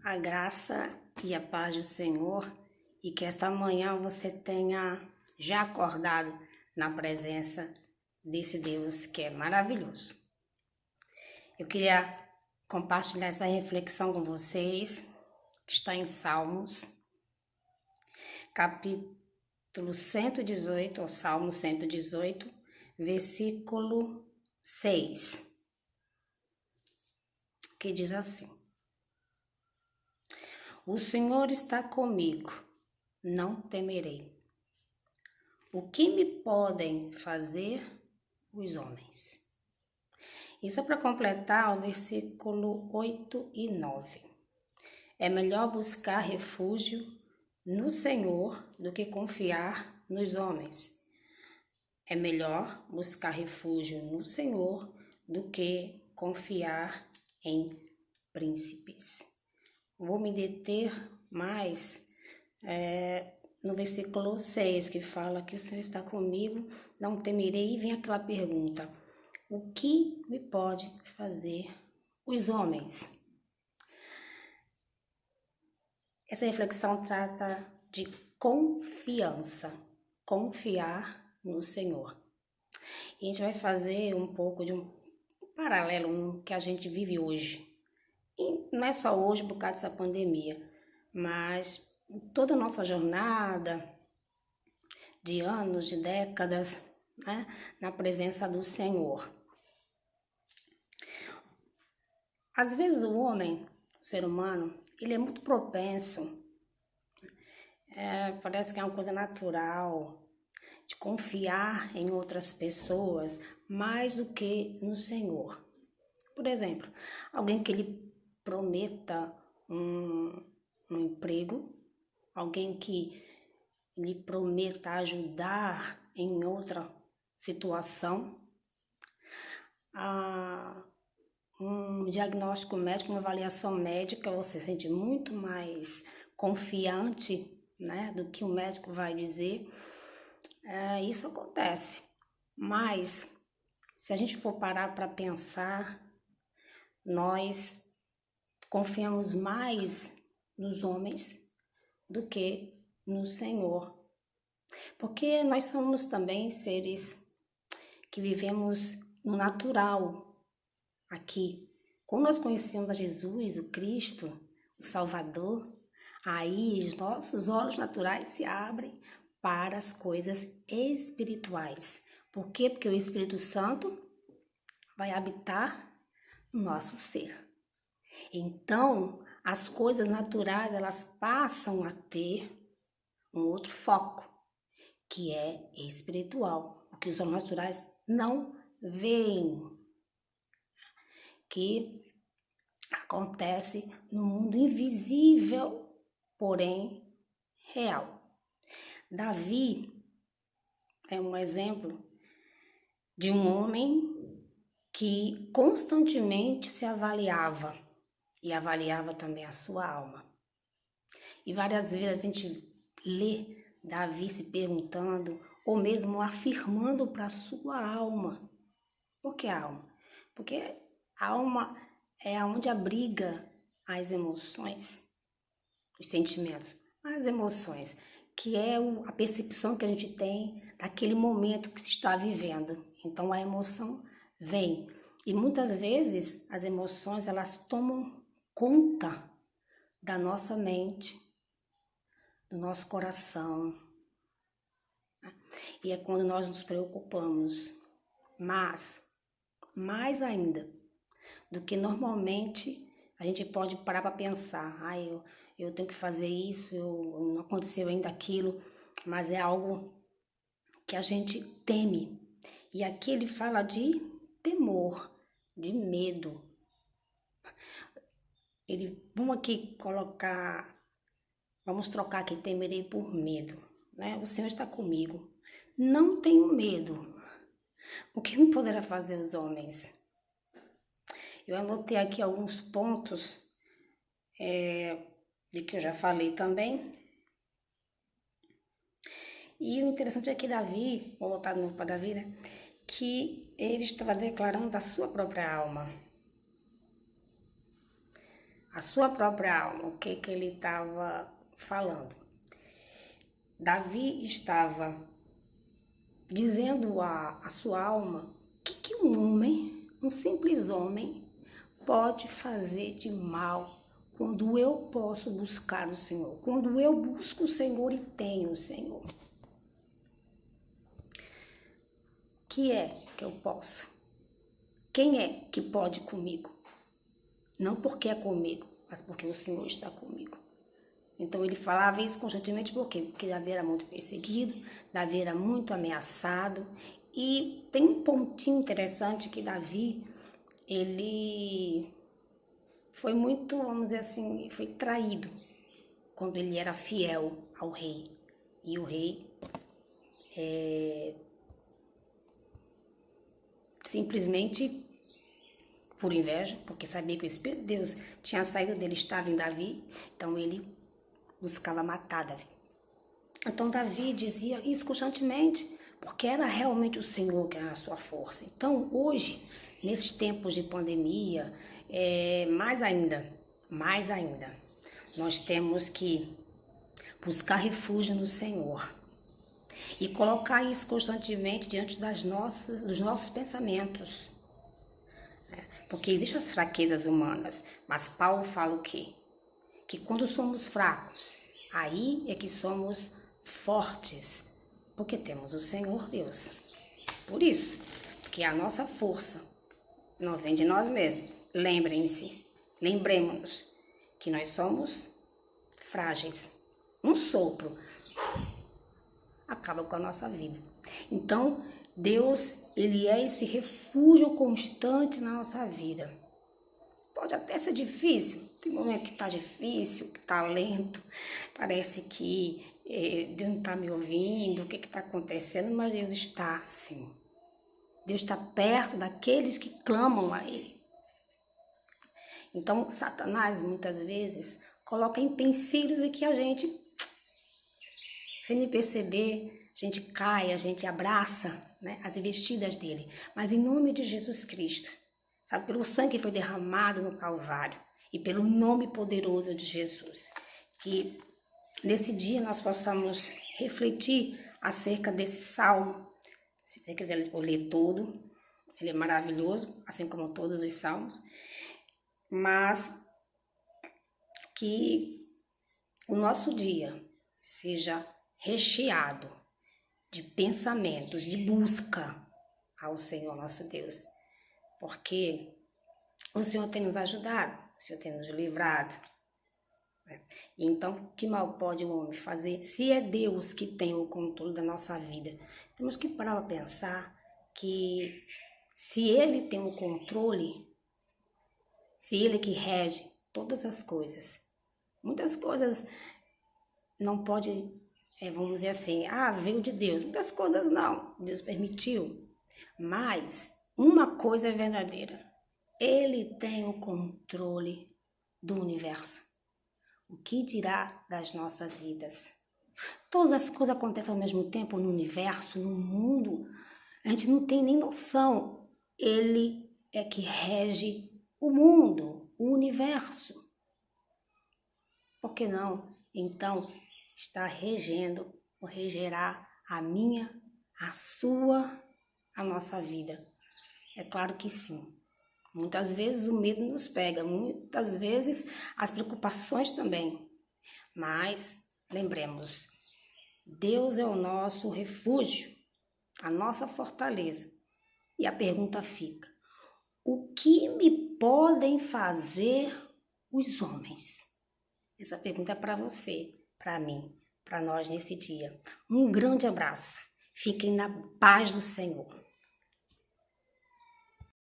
A graça e a paz do Senhor e que esta manhã você tenha já acordado na presença desse Deus que é maravilhoso. Eu queria compartilhar essa reflexão com vocês, que está em Salmos, capítulo 118, ou Salmo 118, versículo 6, que diz assim: O Senhor está comigo, não temerei. O que me podem fazer os homens? Isso é para completar o versículo 8 e 9. É melhor buscar refúgio no Senhor do que confiar nos homens. É melhor buscar refúgio no Senhor do que confiar em príncipes. Vou me deter mais no versículo 6, que fala que o Senhor está comigo, não temerei, e vem aquela pergunta: o que me pode fazer os homens? Essa reflexão trata de confiança, confiar no Senhor. E a gente vai fazer um pouco de um paralelo no que a gente vive hoje. E não é só hoje por causa dessa pandemia, mas toda a nossa jornada de anos, de décadas, né, na presença do Senhor. Às vezes o homem, o ser humano, ele é muito propenso, parece que é uma coisa natural, de confiar em outras pessoas mais do que no Senhor. Por exemplo, alguém que lhe prometa um emprego, alguém que lhe prometa ajudar em outra situação, um diagnóstico médico, uma avaliação médica, você se sente muito mais confiante, né, do que o médico vai dizer. Isso acontece, mas se a gente for parar para pensar, nós confiamos mais nos homens do que no Senhor. Porque nós somos também seres que vivemos no natural aqui. Quando nós conhecemos a Jesus, o Cristo, o Salvador, aí os nossos olhos naturais se abrem para as coisas espirituais. Por quê? Porque o Espírito Santo vai habitar no nosso ser. Então, as coisas naturais, elas passam a ter um outro foco, que é espiritual, o que os homens naturais não veem, que acontece no mundo invisível, porém real. Davi é um exemplo de um homem que constantemente se avaliava e avaliava também a sua alma. E várias vezes a gente lê Davi se perguntando ou mesmo afirmando para a sua alma. Por que alma? Porque a alma é onde abriga as emoções, os sentimentos, as emoções, que é a percepção que a gente tem daquele momento que se está vivendo. Então a emoção vem. E muitas vezes as emoções, elas tomam conta da nossa mente, do nosso coração. E é quando nós nos preocupamos. Mas, mais ainda do que normalmente, a gente pode parar para pensar: eu tenho que fazer isso, não aconteceu ainda aquilo, mas é algo que a gente teme. E aqui ele fala de temor, de medo. Vamos trocar aqui temerei por medo, né? O Senhor está comigo, não tenho medo. O que me poderá fazer os homens? Eu anotei aqui alguns pontos de que eu já falei também. E o interessante é que Davi, vou voltar de novo para Davi, né? Que ele estava declarando da sua própria alma. a sua própria alma, o que ele estava falando. Davi estava dizendo à sua alma que um homem, um simples homem, pode fazer de mal quando eu posso buscar o Senhor, quando eu busco o Senhor e tenho o Senhor. Que é que eu posso? Quem é que pode comigo? Não porque é comigo, mas porque o Senhor está comigo. Então ele falava isso constantemente por quê? Porque Davi era muito perseguido, Davi era muito ameaçado. E tem um pontinho interessante que Davi, ele foi muito, vamos dizer assim, foi traído quando ele era fiel ao rei. E o rei simplesmente por inveja, porque sabia que o Espírito de Deus tinha saído dele, estava em Davi, então ele buscava matar Davi. Então Davi dizia isso constantemente, porque era realmente o Senhor que era a sua força. Então hoje, nesses tempos de pandemia, mais ainda, nós temos que buscar refúgio no Senhor e colocar isso constantemente diante dos nossos pensamentos. Porque existem as fraquezas humanas, mas Paulo fala o quê? Que quando somos fracos, aí é que somos fortes, porque temos o Senhor Deus. Por isso, que a nossa força não vem de nós mesmos. Lembremos-nos que nós somos frágeis. Um sopro acaba com a nossa vida. Então, Deus, ele é esse refúgio constante na nossa vida. Pode até ser difícil, tem momento que tá difícil, que tá lento, parece que Deus não tá me ouvindo, o que tá acontecendo, mas Deus está sim. Deus está perto daqueles que clamam a Ele. Então, Satanás, muitas vezes, coloca empecilhos em que a gente, sem perceber, a gente cai, a gente abraça, né, as investidas dele. Mas em nome de Jesus Cristo, sabe, pelo sangue que foi derramado no Calvário e pelo nome poderoso de Jesus, que nesse dia nós possamos refletir acerca desse salmo. Se você quiser ler todo, ele é maravilhoso, assim como todos os salmos, mas que o nosso dia seja recheado de pensamentos, de busca ao Senhor nosso Deus, porque o Senhor tem nos ajudado, o Senhor tem nos livrado. Então, que mal pode o homem fazer se é Deus que tem o controle da nossa vida? Temos que parar para pensar que se Ele tem o controle, se Ele que rege todas as coisas, muitas coisas não pode, vamos dizer assim, veio de Deus. Muitas coisas não, Deus permitiu. Mas uma coisa é verdadeira, Ele tem o controle do universo. O que dirá das nossas vidas? Todas as coisas acontecem ao mesmo tempo no universo, no mundo. A gente não tem nem noção. Ele é que rege o mundo, o universo. Por que não? Então, está regendo, ou regerá a minha, a sua, a nossa vida. É claro que sim. Muitas vezes o medo nos pega, muitas vezes as preocupações também. Mas lembremos, Deus é o nosso refúgio, a nossa fortaleza. E a pergunta fica, o que me podem fazer os homens? Essa pergunta é para você, para mim, para nós nesse dia. Um grande abraço. Fiquem na paz do Senhor.